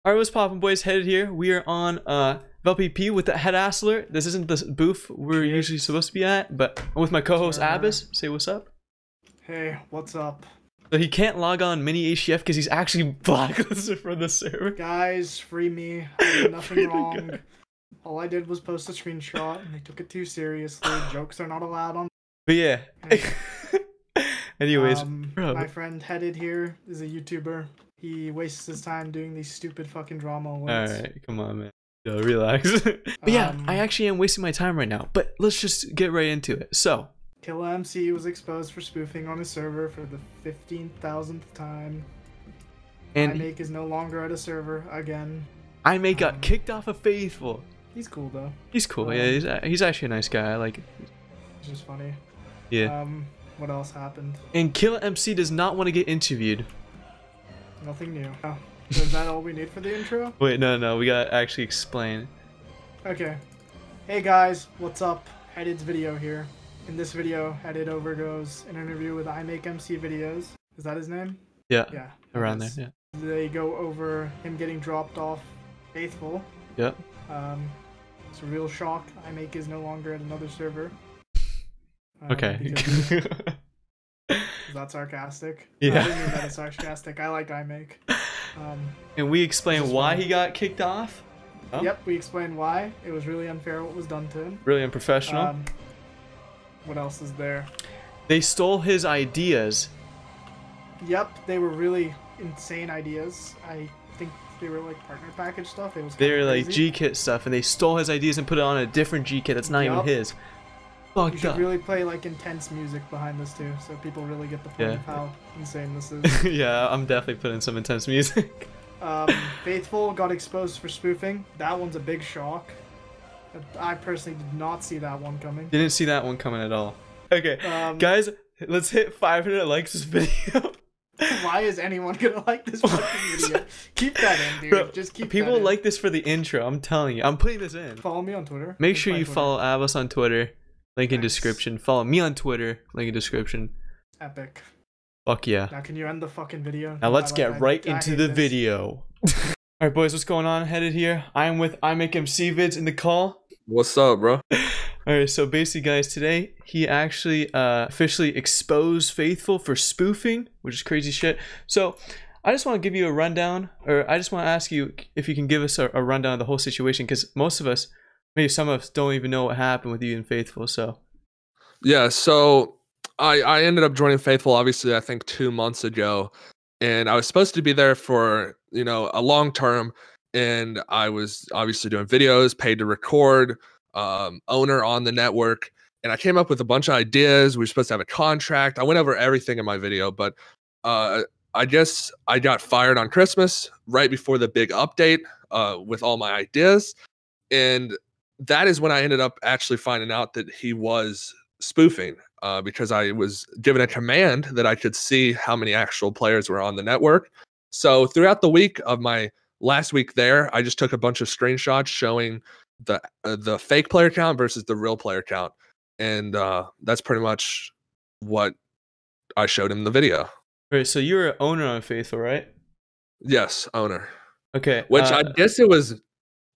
Alright, what's poppin', boys? Headed here. We are on VLPP with the Headass Alert. This isn't the booth we're usually supposed to be at, but I'm with my co-host Aabis. Say what's up. Hey, what's up? So he can't log on mini HCF because he's actually blacklisted from the server. Guys, free me. I did nothing wrong. All I did was post a screenshot and they took it too seriously. Jokes are not allowed on. But yeah. Anyways, my friend Headed here is a YouTuber. He wastes his time doing these stupid fucking drama alerts. Alright, come on, man. Yo, relax. But yeah, I actually am wasting my time right now. But let's just get right into it. So, KILLAMC was exposed for spoofing on his server for the 15,000th time. And iMake is no longer at a server again. iMake got kicked off of Faithful. He's cool though. He's cool. Yeah, he's actually a nice guy. I like it. It's just funny. Yeah. What else happened? And KILLAMC does not want to get interviewed. Nothing new. Oh, is that all we need for the intro? Wait, no, we gotta actually explain. Okay. Hey guys, what's up? Headed's video here. In this video, Headed overgoes an interview with iMakeMCVids. Is that his name? Yeah. Yeah. Around there, yeah. They go over him getting dropped off Faithful. Yep. It's a real shock. iMake is no longer at another server. Okay. Is that sarcastic? Yeah. I didn't mean that as sarcastic. I like iMake. And we explain why he got kicked off? Oh. Yep, we explained why. It was really unfair what was done to him. Really unprofessional. What else is there? They stole his ideas. Yep, they were really insane ideas. I think they were like partner package stuff. It was they were like G-Kit stuff, and they stole his ideas and put it on a different G-Kit that's not even his. You should really play like intense music behind this too, so people really get the point of how insane this is. Yeah, I'm definitely putting some intense music. Faithful got exposed for spoofing. That one's a big shock. I personally did not see that one coming. Didn't see that one coming at all. Okay, guys, let's hit 500 likes this video. Why is anyone gonna like this fucking video? Keep that in, dude. Bro, just keep people that in. like this for the intro. I'm telling you. I'm putting this in. Follow me on Twitter. Make sure you follow Aabis on Twitter. Link in description. Follow me on Twitter. Link in description. Epic. Fuck yeah. Now can you end the fucking video? Now let's get right into the video. Alright boys, what's going on? Headed here. I am with iMakeMCVids in the call. What's up, bro? Alright, so basically guys, today he actually officially exposed Faithful for spoofing, which is crazy shit. So I just want to give you a rundown, or I just want to ask you if you can give us a rundown of the whole situation, because most of us, maybe some of us, don't even know what happened with you and Faithful. So yeah, so I ended up joining Faithful obviously I think 2 months ago, and I was supposed to be there for, you know, a long term, and I was obviously doing videos, paid to record, owner on the network, and I came up with a bunch of ideas. We were supposed to have a contract. I went over everything in my video, but I guess I got fired on Christmas right before the big update with all my ideas, and that is when I ended up actually finding out that he was spoofing, because I was given a command that I could see how many actual players were on the network. So throughout the week of my last week there, I just took a bunch of screenshots showing the fake player count versus the real player count, and that's pretty much what I showed him in the video. Right, so you're an owner on Faithful, right? Yes, owner. Okay. Which I guess it was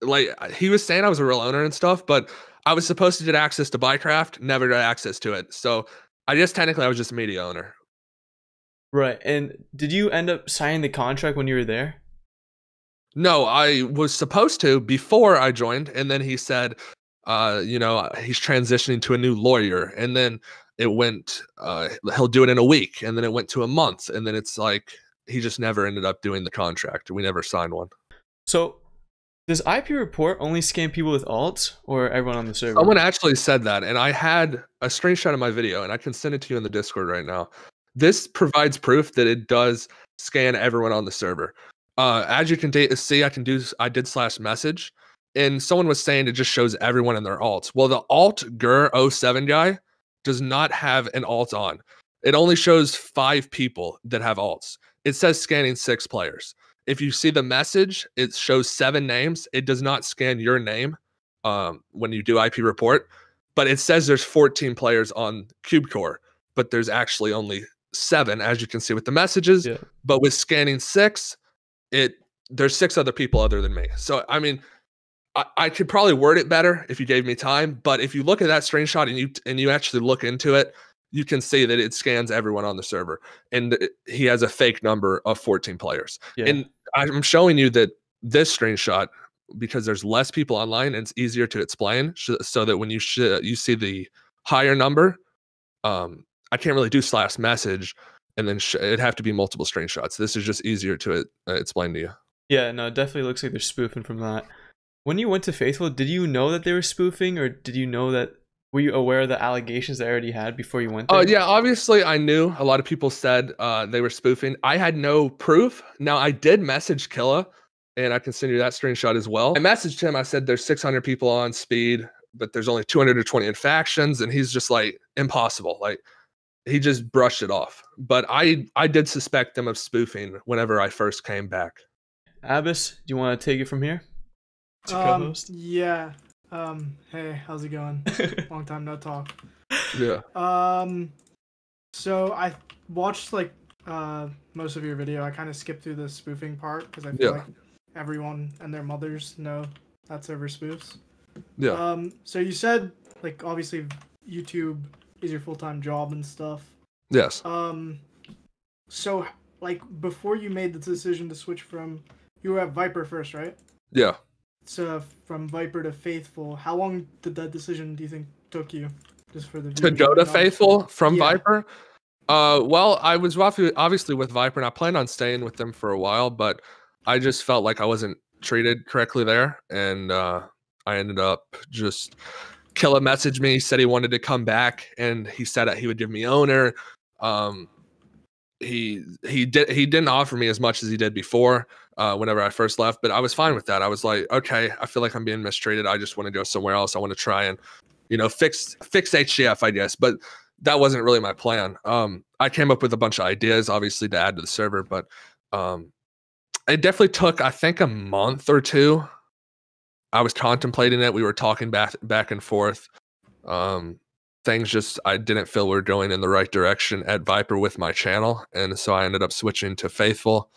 like he was saying I was a real owner and stuff, but I was supposed to get access to Bycraft, never got access to it. So I guess technically I was just a media owner. Right. And did you end up signing the contract when you were there? No, I was supposed to before I joined, and then he said, you know, he's transitioning to a new lawyer, and then it went, he'll do it in a week, and then it went to a month, and then it's like he just never ended up doing the contract. We never signed one. So does IP report only scan people with alts or everyone on the server? Someone actually said that, and I had a screenshot of my video, and I can send it to you in the Discord right now. This provides proof that it does scan everyone on the server. As you can see, I did /message, and someone was saying it just shows everyone in their alts. Well, the alt GUR07 guy does not have an alt on. It only shows 5 people that have alts. It says scanning 6 players. If you see the message, it shows 7 names. It does not scan your name when you do IP report, but it says there's 14 players on CubeCore, but there's actually only 7, as you can see with the messages. Yeah. But with scanning 6, it there's 6 other people other than me. So I mean, I could probably word it better if you gave me time, but if you look at that screenshot and you actually look into it, you can see that it scans everyone on the server, and he has a fake number of 14 players. Yeah. And I'm showing you that this screenshot, because there's less people online and it's easier to explain, so that when you see the higher number, I can't really do /message and then it'd have to be multiple screenshots. This is just easier to explain to you. Yeah, no, it definitely looks like they're spoofing from that. When you went to Faithful, did you know that they were spoofing, or did you know that, were you aware of the allegations they already had before you went there? Yeah, obviously I knew. A lot of people said they were spoofing. I had no proof. Now, I did message Killa, and I can send you that screenshot as well. I messaged him. I said there's 600 people on speed, but there's only 220 in factions, and he's just like, impossible. Like, he just brushed it off. But I did suspect them of spoofing whenever I first came back. Aabis, do you want to take it from here? To co-host? Yeah. Hey, how's it going? Long time no talk. Yeah. So I watched like most of your video. I kind of skipped through the spoofing part because I feel like everyone and their mothers know that server spoofs. Yeah. So you said like obviously YouTube is your full-time job and stuff. Yes. So like before you made the decision to switch from, you were at Viper first, right? Yeah. So from Viper to Faithful, how long did that decision do you think took you? Just for the to go to Faithful from Viper? Well, I was obviously with Viper, and I planned on staying with them for a while, but I just felt like I wasn't treated correctly there, and I ended up just Killa messaged me, said he wanted to come back, and he said that he would give me owner. He didn't offer me as much as he did before whenever I first left, but I was fine with that. I was like, okay, I feel like I'm being mistreated. I just want to go somewhere else. I want to try and, you know, fix HCF, I guess, but that wasn't really my plan. I came up with a bunch of ideas, obviously, to add to the server, but it definitely took, I think, a month or two. I was contemplating it. We were talking back and forth. Things just, I didn't feel we were going in the right direction at Viper with my channel, and so I ended up switching to Faithful.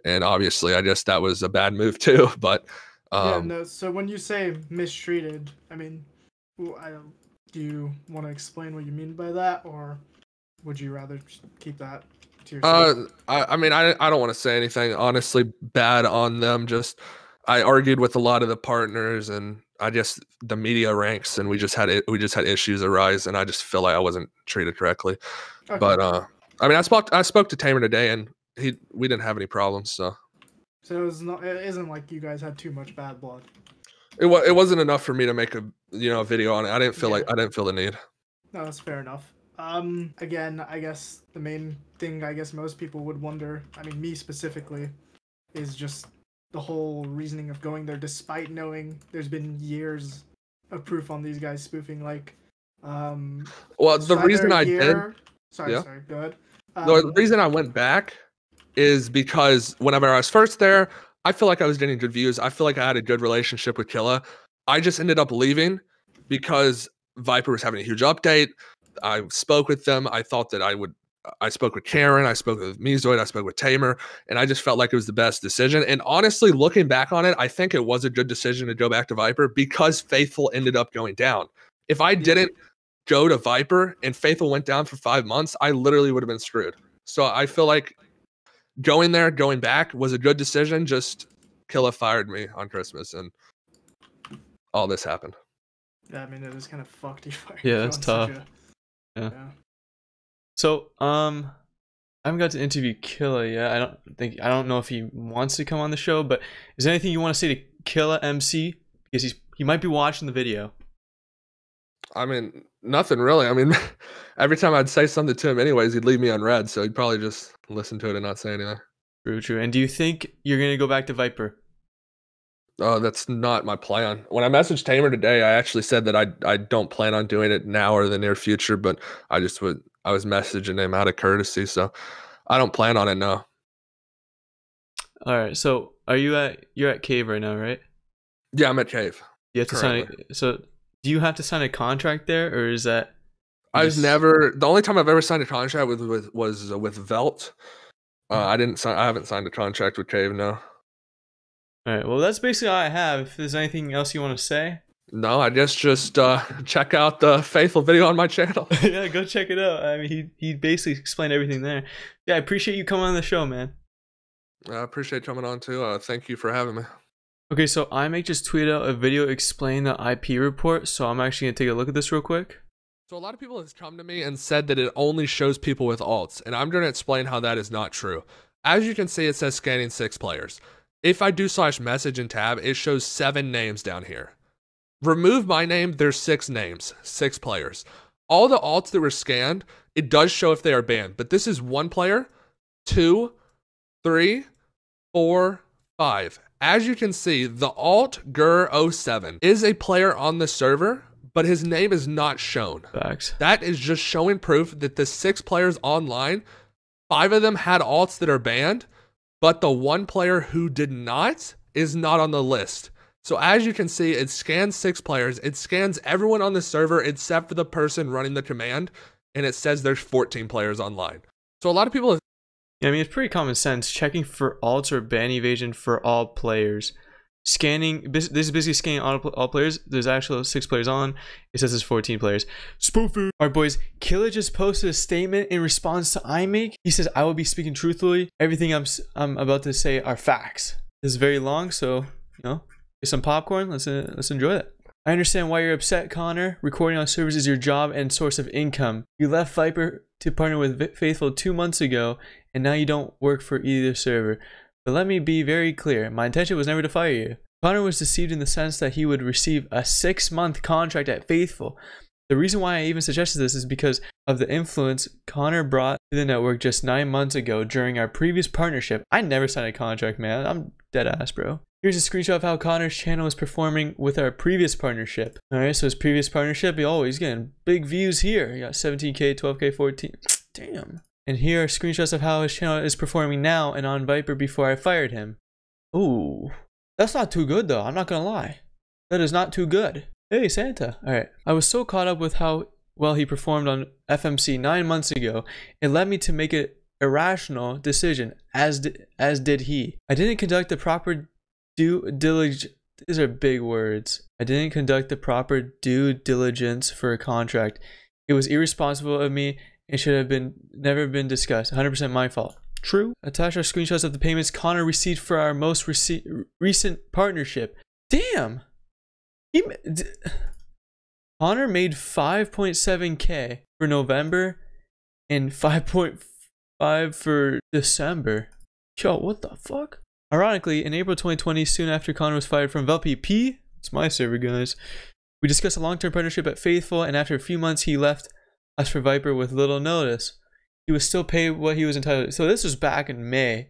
And obviously, I guess that was a bad move too. But yeah, no. So when you say mistreated, I mean, do you want to explain what you mean by that, or would you rather just keep that to yourself? I mean, I don't want to say anything honestly bad on them. Just I argued with a lot of the partners, and I just the media ranks, and we just had issues arise, and I just feel like I wasn't treated correctly. Okay. But I mean, I spoke to Tamer today, and we didn't have any problems. So it isn't like you guys had too much bad blood. It wasn't enough for me to make a video on it. I didn't feel I didn't feel the need. No, that's fair enough. Again, I guess the main thing I guess most people would wonder, I mean me specifically, is just the whole reasoning of going there despite knowing there's been years of proof on these guys spoofing. Like, well, the reason I did. Sorry, go ahead. The reason I went back is because whenever I was first there, I feel like I was getting good views. I feel like I had a good relationship with Killa. I just ended up leaving because Viper was having a huge update. I spoke with them. I thought that I spoke with Karen. I spoke with Mezoid. I spoke with Tamer. And I just felt like it was the best decision. And honestly, looking back on it, I think it was a good decision to go back to Viper because Faithful ended up going down. If I didn't go to Viper and Faithful went down for 5 months, I literally would have been screwed. So I feel like going back was a good decision. Just Killa fired me on Christmas and all this happened. Yeah, I mean, it was kind of fucked. Yeah, that's tough. Yeah. So, I haven't got to interview Killa yet. I don't know if he wants to come on the show, but is there anything you want to say to KILLAMC? Because he might be watching the video. I mean, nothing really. I mean, every time I'd say something to him anyways, he'd leave me on red, so he'd probably just listen to it and not say anything. True. And do you think you're going to go back to Viper? Oh, that's not my plan. When I messaged Tamer today, I actually said that I don't plan on doing it now or the near future, but I was messaging him out of courtesy, so I don't plan on it now. All right. So you're at Cave right now, right? Yeah, I'm at Cave. You have to sign so do you have to sign a contract there, or is that? The only time I've ever signed a contract was with Velt. I haven't signed a contract with Cave, no. All right, well, that's basically all I have. If there's anything else you want to say. No, I guess just check out the Faithful video on my channel. Yeah, go check it out. I mean, he basically explained everything there. Yeah, I appreciate you coming on the show, man. I appreciate coming on too. Thank you for having me. Okay, so iMake just tweeted out a video explaining the IP report, so I'm actually going to take a look at this real quick. So a lot of people have come to me and said that it only shows people with alts, and I'm going to explain how that is not true. As you can see, it says scanning 6 players. If I do /message and tab, it shows 7 names down here. Remove my name, there's 6 names, 6 players. All the alts that were scanned, it does show if they are banned, but this is 1 player, 2, 3, 4, 5. As you can see, the alt GUR07 is a player on the server, but his name is not shown. Facts. That is just showing proof that the 6 players online, 5 of them had alts that are banned, but the 1 player who did not is not on the list. So as you can see, it scans 6 players. It scans everyone on the server except for the person running the command, and it says there's 14 players online. So a lot of people have... Yeah, I mean, it's pretty common sense. Checking for alts or ban evasion for all players. Scanning, this is basically scanning all players. There's actually 6 players on. It says there's 14 players. Spoofing. All right, boys. Killa just posted a statement in response to iMake. He says, "I will be speaking truthfully. Everything I'm about to say are facts." This is very long, so, you know, get some popcorn. Let's enjoy it. "I understand why you're upset, Connor. Recording on servers is your job and source of income. You left Viper to partner with Faithful 2 months ago, and now you don't work for either server. But let me be very clear, my intention was never to fire you." Connor was deceived in the sense that he would receive a 6-month contract at Faithful. The reason why I even suggested this is because of the influence Connor brought to the network just 9 months ago during our previous partnership. I never signed a contract, man. I'm dead ass, bro. Here's a screenshot of how Connor's channel is performing with our previous partnership. Alright, so his previous partnership, he's getting big views here. He got 17K, 12K, 14. Damn. And here are screenshots of how his channel is performing now and on Viper before I fired him. Ooh, that's not too good though, I'm not gonna lie. That is not too good. Hey, Santa. Alright, I was so caught up with how well he performed on FMC 9 months ago, it led me to make an irrational decision, as did he. I didn't conduct the proper due diligence. These are big words. I didn't conduct the proper due diligence for a contract. It was irresponsible of me. It should have never been discussed. 100% my fault. True. Attach our screenshots of the payments Connor received for our most recent partnership. Damn. Connor made 5.7K for November and 5.5 for December. Yo, what the fuck? Ironically, in April 2020, soon after Connor was fired from VelPP, it's my server, guys, we discussed a long-term partnership at Faithful, and after a few months, he left us for Viper with little notice. He was still paid what he was entitled to. So this was back in May.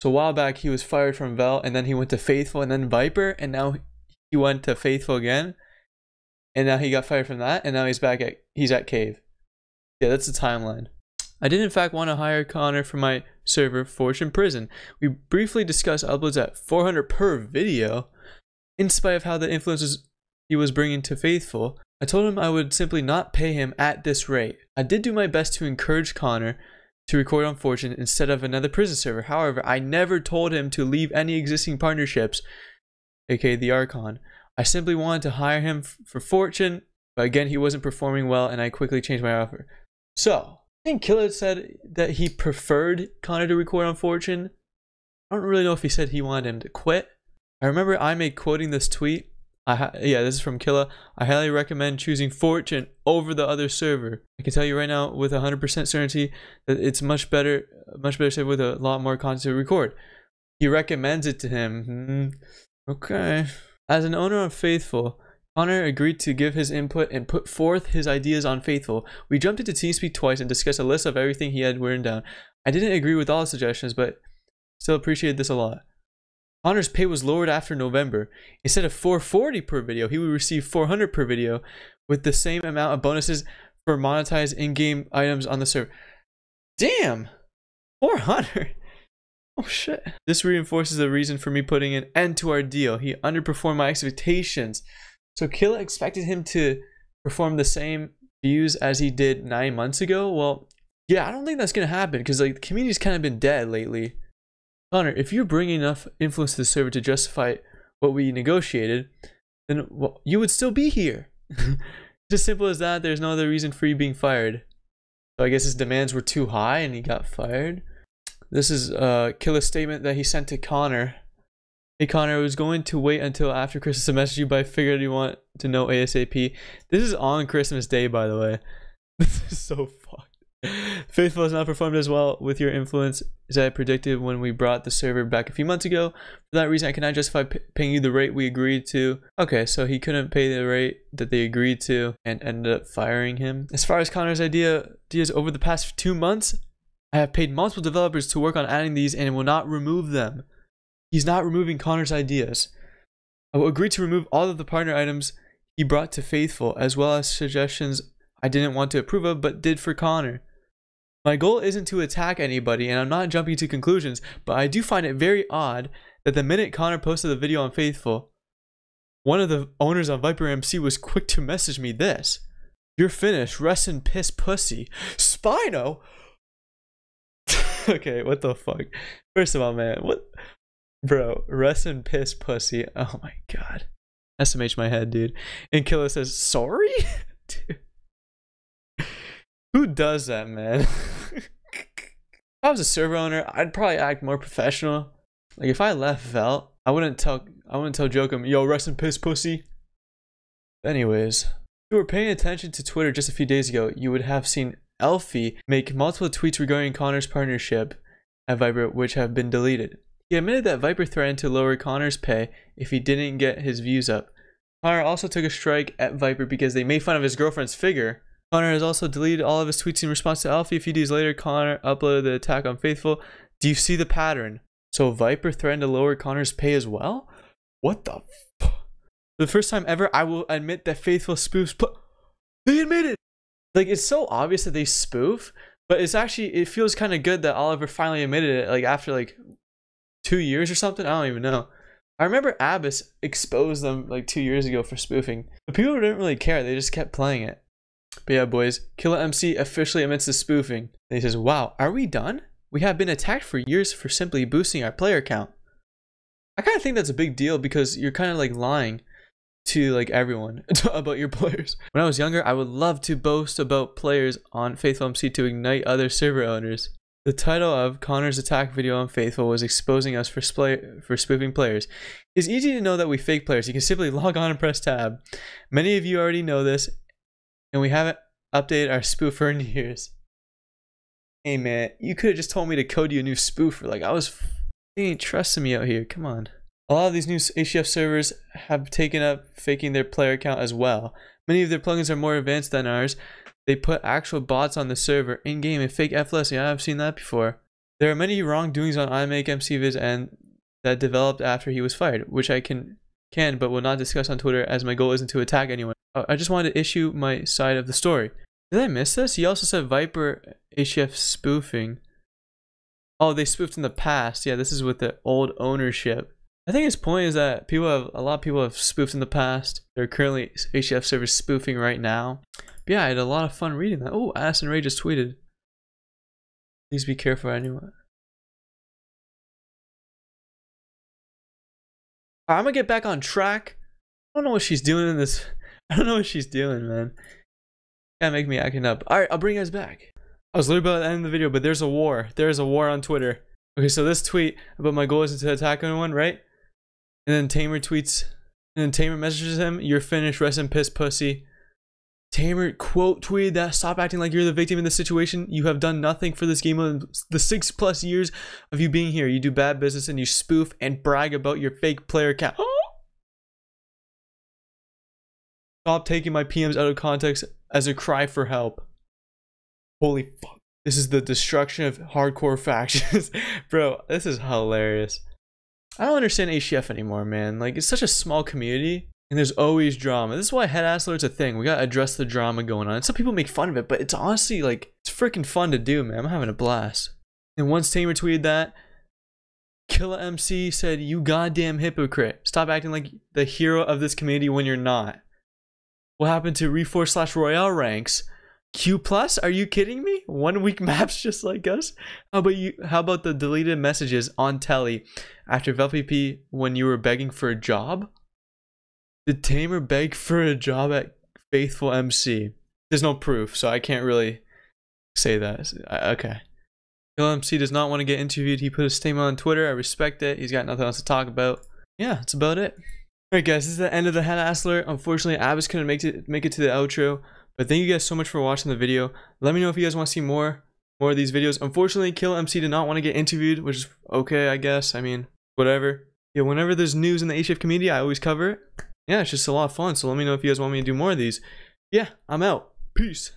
So a while back, he was fired from Vel, and then he went to Faithful, and then Viper, and now he went to Faithful again, and now he got fired from that, and now he's at Cave. Yeah, that's the timeline. I did in fact want to hire Connor for my server, Fortune Prison. We briefly discussed uploads at 400 per video, in spite of how the influences he was bringing to Faithful. I told him I would simply not pay him at this rate. I did do my best to encourage Connor to record on Fortune instead of another prison server. However, I never told him to leave any existing partnerships, aka the Archon. I simply wanted to hire him for Fortune, but again, he wasn't performing well, and I quickly changed my offer. So, I think Killa said that he preferred Connor to record on Fortune. I don't really know if he said he wanted him to quit. I remember iMake quoting this tweet. Yeah, this is from Killa. I highly recommend choosing Fortune over the other server. I can tell you right now with 100% certainty that it's much better server with a lot more content to record. He recommends it to him. Okay. As an owner of Faithful, Connor agreed to give his input and put forth his ideas on Faithful. We jumped into TeamSpeak twice and discussed a list of everything he had written down. I didn't agree with all the suggestions, but still appreciated this a lot. Connor's pay was lowered after November. Instead of 440 per video, he would receive 400 per video with the same amount of bonuses for monetized in-game items on the server. Damn! 400? Oh shit. This reinforces the reason for me putting an end to our deal. He underperformed my expectations. So Killa expected him to perform the same views as he did 9 months ago? Well, yeah, I don't think that's gonna happen because like the community's kind of been dead lately. Connor, if you're bringing enough influence to the server to justify what we negotiated, then well, you would still be here. It's as simple as that. There's no other reason for you being fired. So I guess his demands were too high and he got fired. This is Killa's statement that he sent to Connor. Hey Connor, I was going to wait until after Christmas to message you, but I figured you want to know ASAP. This is on Christmas Day, by the way. This is so fucked. Faithful has not performed as well with your influence as I predicted when we brought the server back a few months ago. For that reason, I cannot justify paying you the rate we agreed to. Okay, so he couldn't pay the rate that they agreed to and ended up firing him. As far as Connor's ideas over the past 2 months, I have paid multiple developers to work on adding these and will not remove them. He's not removing Connor's ideas. I will agree to remove all of the partner items he brought to Faithful, as well as suggestions I didn't want to approve of but did for Connor. My goal isn't to attack anybody, and I'm not jumping to conclusions, but I do find it very odd that the minute Connor posted the video on Faithful, one of the owners on ViperMC was quick to message me this. You're finished. Rest in piss pussy. Spino? Okay, what the fuck? First of all, man, what? Bro, rest in piss pussy. Oh my god. SMH my head, dude. And Killa says, sorry? Dude. Who does that, man? If I was a server owner, I'd probably act more professional. Like if I left Velt, I wouldn't tell Jokum, yo, rest in piss pussy. Anyways, if you were paying attention to Twitter just a few days ago, you would have seen Elfie make multiple tweets regarding Connor's partnership at Viper, which have been deleted. He admitted that Viper threatened to lower Connor's pay if he didn't get his views up. Connor also took a strike at Viper because they made fun of his girlfriend's figure. Connor has also deleted all of his tweets in response to Alfie. A few days later, Connor uploaded the attack on Faithful. Do you see the pattern? So Viper threatened to lower Connor's pay as well? What the f? For the first time ever, I will admit that Faithful spoofs. They admit it! Like, it's so obvious that they spoof, but it's actually, it feels kind of good that Oliver finally admitted it, like after like 2 years or something. I don't even know. I remember Aabis exposed them like 2 years ago for spoofing, but people didn't really care. They just kept playing it. But yeah, boys, KILLAMC officially admits to spoofing. And he says, wow, are we done? We have been attacked for years for simply boosting our player count. I kind of think that's a big deal because you're kind of like lying to like everyone about your players. When I was younger, I would love to boast about players on FAITHFULMC to ignite other server owners. The title of Connor's attack video on Faithful was exposing us for spoofing players. It's easy to know that we fake players. You can simply log on and press tab. Many of you already know this, and we haven't updated our spoofer in years. Hey man, you could have just told me to code you a new spoofer. Like, they ain't trusting me out here. Come on. A lot of these new HCF servers have taken up faking their player count as well. Many of their plugins are more advanced than ours. They put actual bots on the server in-game and fake FLS. Yeah, I've seen that before. There are many wrongdoings on iMakeMCVids and that developed after he was fired, which I can but will not discuss on Twitter as my goal isn't to attack anyone. I just wanted to issue my side of the story. Did I miss this? He also said Viper HCF spoofing. Oh, they spoofed in the past. Yeah, this is with the old ownership. I think his point is that a lot of people have spoofed in the past. There are currently HCF servers spoofing right now. But yeah, I had a lot of fun reading that. Oh, Addison Ray just tweeted. Please be careful, anyone. I'm gonna get back on track. I don't know what she's doing in this. I don't know what she's doing, man. Can't make me acting up. Alright, I'll bring you guys back. I was literally about to end the video, but there's a war. There's a war on Twitter. Okay, so this tweet about my goal isn't to attack anyone, right? And then Tamer tweets, and then Tamer messages him, you're finished, rest in piss pussy. Tamer quote tweeted that, stop acting like you're the victim in this situation. You have done nothing for this game in the 6+ years of you being here. You do bad business and you spoof and brag about your fake player count. Stop taking my PMs out of context as a cry for help. Holy fuck. This is the destruction of hardcore factions. Bro, this is hilarious. I don't understand HCF anymore, man. Like, it's such a small community. And there's always drama. This is why Headass Alert's a thing. We gotta address the drama going on. And some people make fun of it, but it's honestly like, it's freaking fun to do, man. I'm having a blast. And once Tamer tweeted that, KILLAMC said, you goddamn hypocrite. Stop acting like the hero of this community when you're not. What happened to Reforce/Royale ranks? Q plus? Are you kidding me? 1 week maps just like us? How about you? How about the deleted messages on telly after VLPP when you were begging for a job? Did Tamer beg for a job at FAITHFULMC? There's no proof, so I can't really say that. Okay. KILLAMC does not want to get interviewed. He put a statement on Twitter. I respect it. He's got nothing else to talk about. Yeah, that's about it. Alright guys, this is the end of the Headass Alert. Unfortunately, Aabis couldn't make it to the outro. But thank you guys so much for watching the video. Let me know if you guys want to see more of these videos. Unfortunately, KILLAMC did not want to get interviewed, which is okay, I guess. I mean, whatever. Yeah, whenever there's news in the HF community, I always cover it. Yeah, it's just a lot of fun. So let me know if you guys want me to do more of these. Yeah, I'm out. Peace.